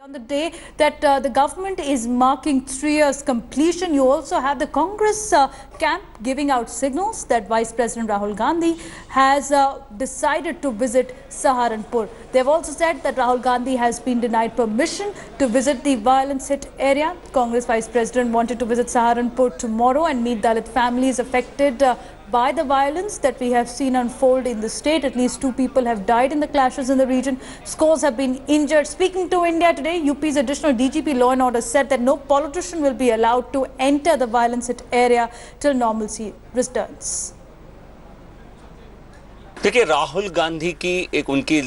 On the day that the government is marking 3 years completion, you also have the Congress camp giving out signals that Vice President Rahul Gandhi has decided to visit Saharanpur. They've also said that Rahul Gandhi has been denied permission to visit the violence-hit area. Congress Vice President wanted to visit Saharanpur tomorrow and meet Dalit families affected by the violence that we have seen unfold in the state. At least 2 people have died in the clashes in the region. Scores have been injured. Speaking to India Today, UP's additional DGP Law and Order said that no politician will be allowed to enter the violence-hit area till normalcy returns. देखिए, राहुल गांधी की एक उनकी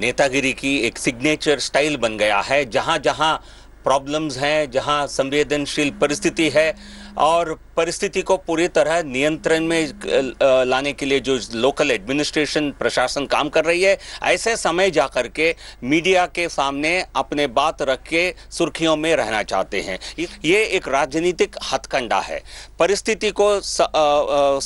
नेतागिरी की एक signature style बन गया है। जहां जहां प्रॉब्लम्स हैं, जहां संवेदनशील परिस्थिति है और परिस्थिति को पूरी तरह नियंत्रण में लाने के लिए जो लोकल एडमिनिस्ट्रेशन प्रशासन काम कर रही है, ऐसे समय जाकर के मीडिया के सामने अपने बात रख के सुर्खियों में रहना चाहते हैं। ये एक राजनीतिक हथकंडा है। परिस्थिति को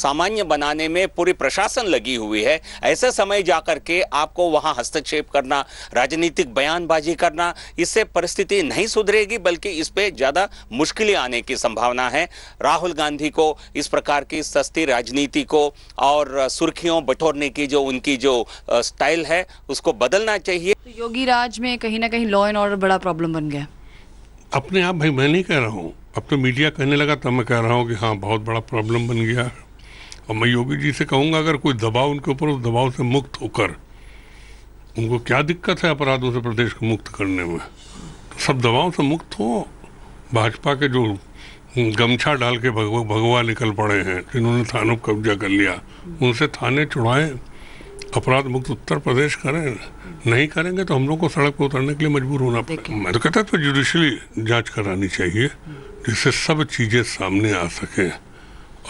सामान्य बनाने में पूरी प्रशासन लगी हुई है। ऐसे समय जाकर के आपको वहां हस्तक्षेप करना, राजनीतिक बयानबाजी करना, इससे परिस्थिति नहीं सुधरेगी, बल्कि इस पे ज़्यादा मुश्किलें आने की संभावना है। राहुल गांधी को इस प्रकार की सस्ती राजनीति को और सुर्खियों बटोरने की जो उनकी जो स्टाइल है, उसको बदलना चाहिए। तो योगी राज में कहीं ना कहीं लॉ एंड ऑर्डर बड़ा प्रॉब्लम बन गया। अपने आप भाई मैं नहीं कह रहा हूँ, अब तो मीडिया कहने लगा तब मैं कह रहा हूँ कि हाँ बहुत बड़ा प्रॉब्लम बन गया है। और मैं योगी जी से कहूँगा अगर कोई दबाव उनके ऊपर, उस दबाव से मुक्त होकर, उनको क्या दिक्कत है अपराधों से प्रदेश को मुक्त करने में, तो सब दबाव से मुक्त हो। भाजपा के जो गमछा डाल के भगवा निकल पड़े हैं, जिन्होंने थानों पर कब्जा कर लिया, उनसे थाने छुड़ाएं, अपराध मुक्त उत्तर प्रदेश करें। नहीं करेंगे तो हम लोग को सड़क पर उतरने के लिए मजबूर होना पड़ेगा। मैं तो कहता तो जुडिशली जांच करानी चाहिए, जिससे सब चीजें सामने आ सके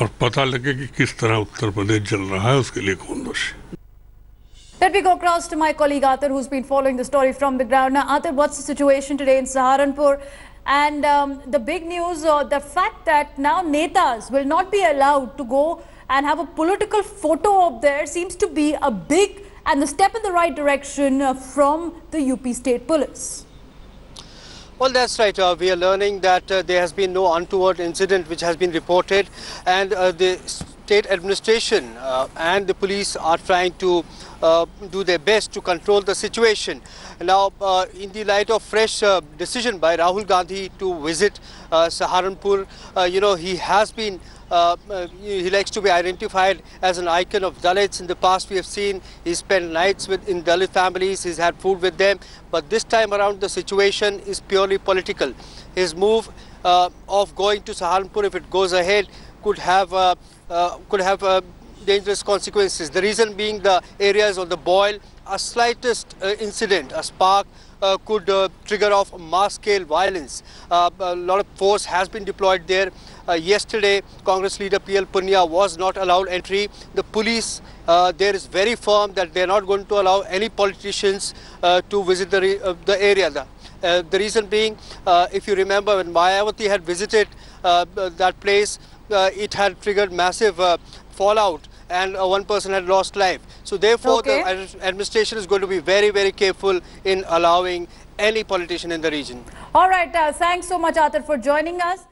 और पता लगे कि किस तरह उत्तर प्रदेश चल रहा है, उसके लिए कौन दोषी। Let me go across to my colleague Athar, who's been following the story from the ground. Now, Athar, what's the situation today in Saharanpur? And the big news, the fact that now netas will not be allowed to go and have a political photo up there seems to be a big and a step in the right direction from the UP State Police. Well, that's right. We are learning that there has been no untoward incident which has been reported, and the state administration and the police are trying to do their best to control the situation. Now, in the light of fresh decision by Rahul Gandhi to visit Saharanpur, he has been he likes to be identified as an icon of Dalits. In the past, we have seen he spent nights in Dalit families, he's had food with them, but this time around the situation is purely political. His move of going to Saharanpur, if it goes ahead, could have dangerous consequences. The reason being the areas of the boil, a slightest incident, a spark could trigger off mass-scale violence. A lot of force has been deployed there. Yesterday, Congress leader PL Punya was not allowed entry. The police there is very firm that they are not going to allow any politicians to visit the area. The reason being, if you remember, when Mayawati had visited that place, it had triggered massive fallout, and one person had lost life. So therefore, the administration is going to be very, very careful in allowing any politician in the region. All right, thanks so much, Athar, for joining us.